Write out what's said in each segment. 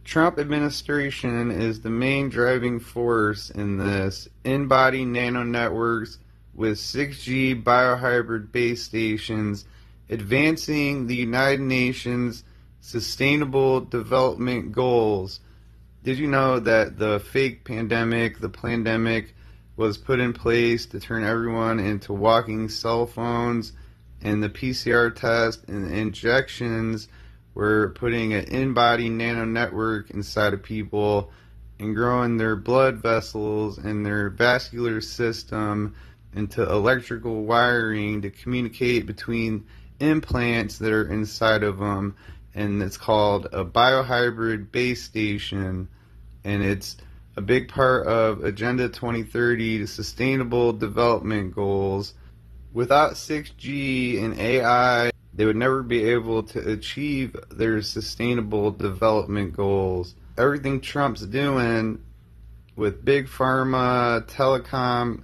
Trump administration is the main driving force in this in-body nano networks with 6G biohybrid base stations advancing the United Nations Sustainable Development Goals. Did you know that the fake pandemic, the plandemic, was put in place to turn everyone into walking cell phones, and the PCR test and the injections were putting an in-body nano network inside of people and growing their blood vessels and their vascular system into electrical wiring to communicate between implants that are inside of them, and it's called a biohybrid base station, and it's a big part of Agenda 2030, the Sustainable Development Goals. Without 6G and AI, they would never be able to achieve their sustainable development goals. Everything Trump's doing with big pharma, telecom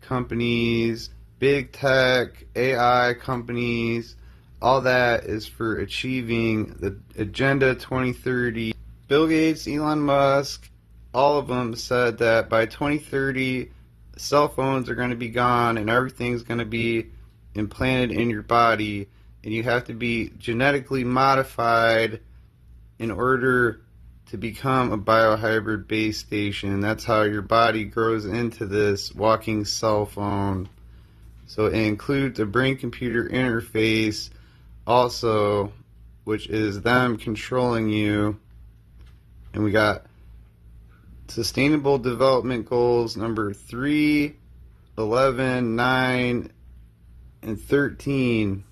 companies, big tech, AI companies, all that is for achieving the Agenda 2030. Bill Gates, Elon Musk, all of them said that by 2030, cell phones are going to be gone and everything's going to be implanted in your body, and you have to be genetically modified in order to become a biohybrid base station. That's how your body grows into this walking cell phone. So it includes a brain-computer interface also, which is them controlling you. And we got Sustainable Development Goals number 3, 11, 9, and 13.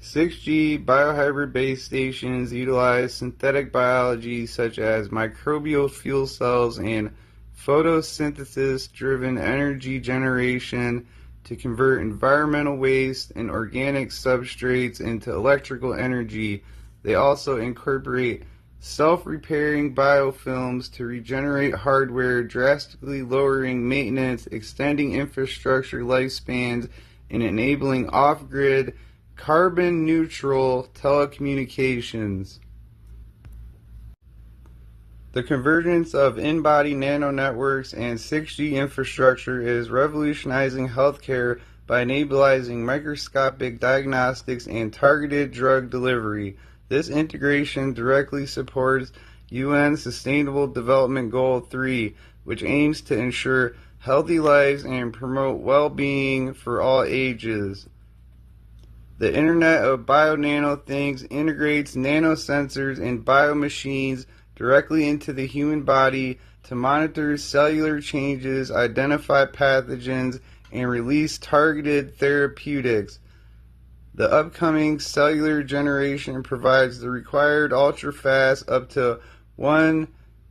6G biohybrid base stations utilize synthetic biology such as microbial fuel cells and photosynthesis-driven energy generation to convert environmental waste and organic substrates into electrical energy. They also incorporate self-repairing biofilms to regenerate hardware, drastically lowering maintenance, extending infrastructure lifespans, and enabling off-grid, carbon-neutral telecommunications. The convergence of in-body nano networks and 6G infrastructure is revolutionizing healthcare by enabling microscopic diagnostics and targeted drug delivery. This integration directly supports UN Sustainable Development Goal 3, which aims to ensure healthy lives and promote well-being for all ages. The Internet of Bio-Nano Things integrates nanosensors and biomachines directly into the human body to monitor cellular changes, identify pathogens, and release targeted therapeutics. The upcoming cellular generation provides the required ultra-fast, up to 1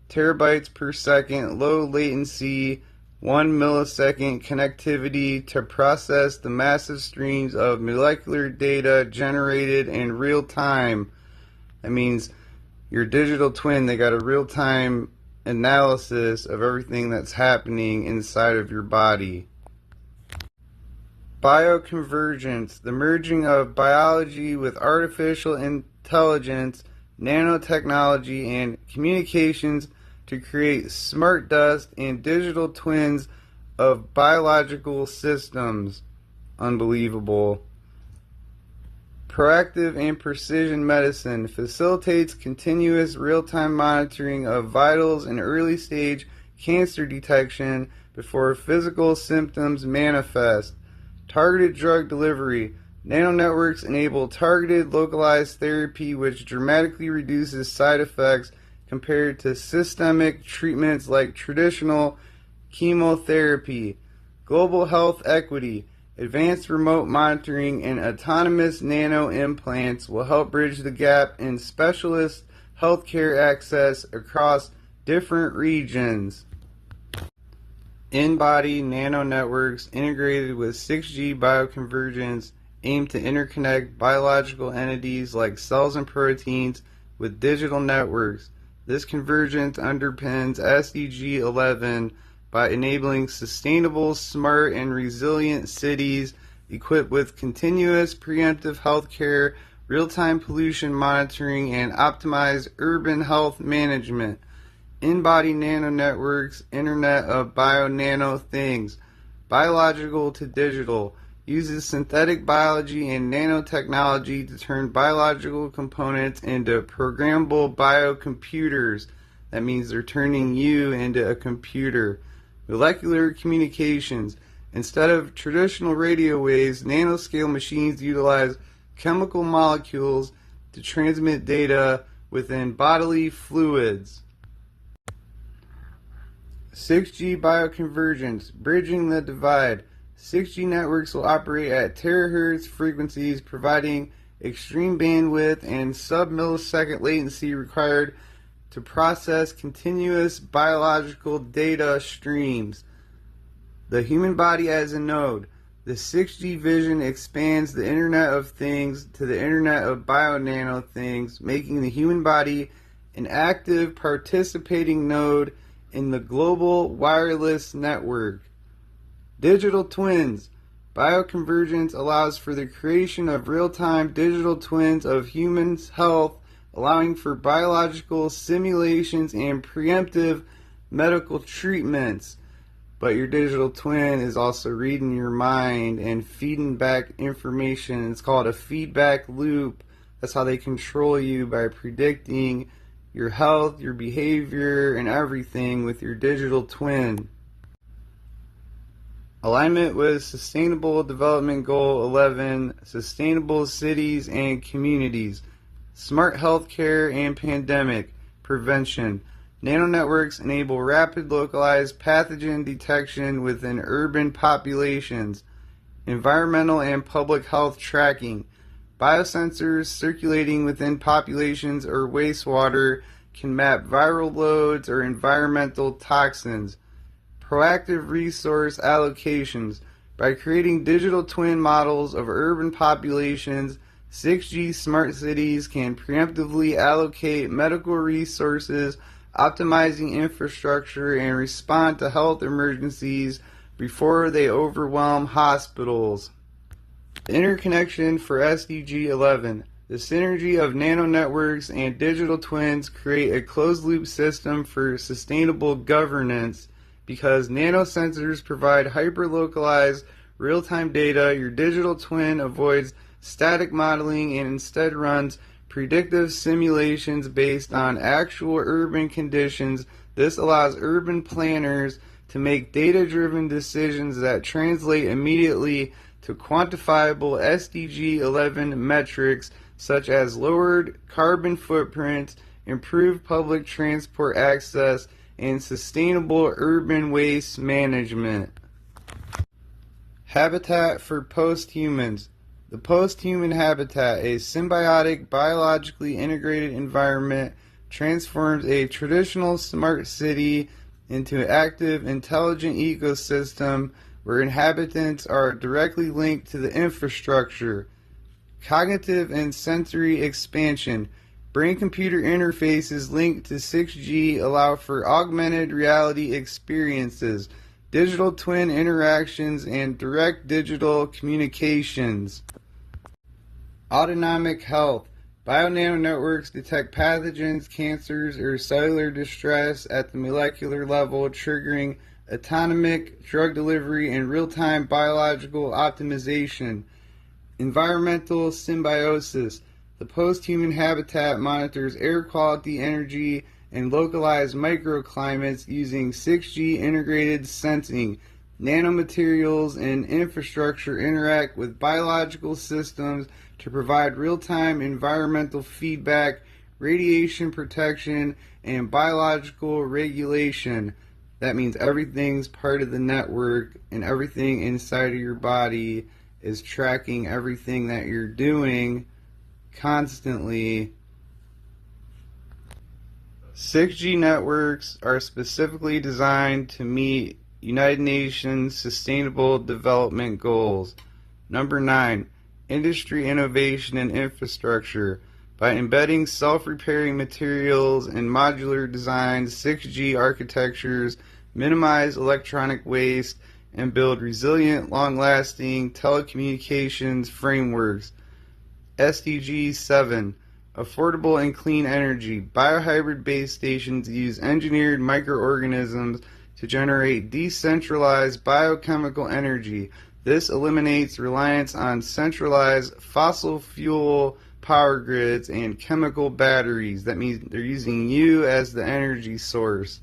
terabytes per second, low latency, 1 millisecond connectivity to process the massive streams of molecular data generated in real time. That means your digital twin, they got a real-time analysis of everything that's happening inside of your body. Bioconvergence, the merging of biology with artificial intelligence, nanotechnology, and communications to create smart dust and digital twins of biological systems. Unbelievable. Proactive and precision medicine facilitates continuous real-time monitoring of vitals and early-stage cancer detection before physical symptoms manifest. Targeted drug delivery. Nanonetworks enable targeted, localized therapy which dramatically reduces side effects compared to systemic treatments like traditional chemotherapy. Global health equity. Advanced remote monitoring and autonomous nano implants will help bridge the gap in specialist healthcare access across different regions. In-body nano networks integrated with 6G bioconvergence aim to interconnect biological entities like cells and proteins with digital networks. This convergence underpins SDG 11 by enabling sustainable, smart, and resilient cities equipped with continuous preemptive healthcare real-time pollution monitoring, and optimized urban health management. In-body nanonetworks, Internet of Bio-Nano Things, biological to digital, uses synthetic biology and nanotechnology to turn biological components into programmable biocomputers. That means they're turning you into a computer. Molecular communications. Instead of traditional radio waves, nanoscale machines utilize chemical molecules to transmit data within bodily fluids. 6G bioconvergence, bridging the divide. 6G networks will operate at terahertz frequencies, providing extreme bandwidth and sub-millisecond latency required to process continuous biological data streams. The human body as a node. The 6G vision expands the Internet of Things to the Internet of Bio-Nano Things, making the human body an active participating node in the global wireless network. Digital twins. Bioconvergence allows for the creation of real-time digital twins of humans' health, allowing for biological simulations and preemptive medical treatments. But your digital twin is also reading your mind and feeding back information. It's called a feedback loop. That's how they control you, by predicting your health, your behavior, and everything with your digital twin. Alignment with Sustainable Development Goal 11, Sustainable Cities and Communities. Smart healthcare and pandemic prevention. Nanonetworks enable rapid localized pathogen detection within urban populations. Environmental and public health tracking. Biosensors circulating within populations or wastewater can map viral loads or environmental toxins. Proactive resource allocations. By creating digital twin models of urban populations, 6G smart cities can preemptively allocate medical resources, optimizing infrastructure, and respond to health emergencies before they overwhelm hospitals. The interconnection for SDG 11. The synergy of nanonetworks and digital twins create a closed-loop system for sustainable governance. Because nanosensors provide hyper-localized, real-time data, your digital twin avoids static modeling and instead runs predictive simulations based on actual urban conditions. This allows urban planners to make data-driven decisions that translate immediately to quantifiable SDG 11 metrics such as lowered carbon footprints, improved public transport access, and sustainable urban waste management. Habitat for Posthumans. The post-human habitat, a symbiotic, biologically integrated environment, transforms a traditional smart city into an active, intelligent ecosystem where inhabitants are directly linked to the infrastructure. Cognitive and sensory expansion. Brain-computer interfaces linked to 6G allow for augmented reality experiences, digital twin interactions, and direct digital communications. Autonomic health. Bio-nanonetworks detect pathogens, cancers, or cellular distress at the molecular level, triggering autonomic drug delivery and real-time biological optimization. Environmental symbiosis. The post-human habitat monitors air quality, energy, and localized microclimates using 6G integrated sensing. Nanomaterials and infrastructure interact with biological systems to provide real-time environmental feedback, radiation protection, and biological regulation. That means everything's part of the network, and everything inside of your body is tracking everything that you're doing constantly. 6G networks are specifically designed to meet United Nations Sustainable Development Goals. Number 9, industry innovation and infrastructure. By embedding self-repairing materials and modular designs, 6G architectures minimize electronic waste and build resilient, long-lasting telecommunications frameworks. SDG 7. Affordable and clean energy. Biohybrid base stations use engineered microorganisms to generate decentralized biochemical energy. This eliminates reliance on centralized fossil fuel power grids and chemical batteries. That means they're using you as the energy source.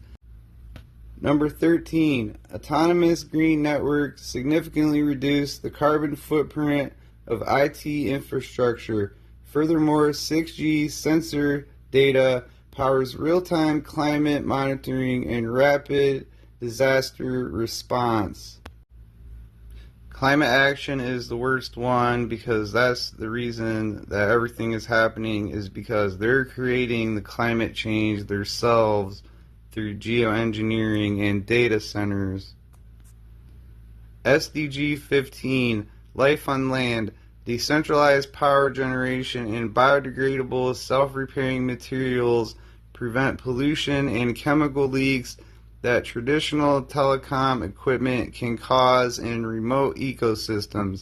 Number 13, autonomous green networks significantly reduce the carbon footprint of IT infrastructure. Furthermore, 6G sensor data powers real-time climate monitoring and rapid disaster response. Climate action is the worst one because that's the reason that everything is happening, is because they're creating the climate change themselves through geoengineering and data centers. SDG 15, life on land. Decentralized power generation and biodegradable self-repairing materials prevent pollution and chemical leaks that traditional telecom equipment can cause in remote ecosystems.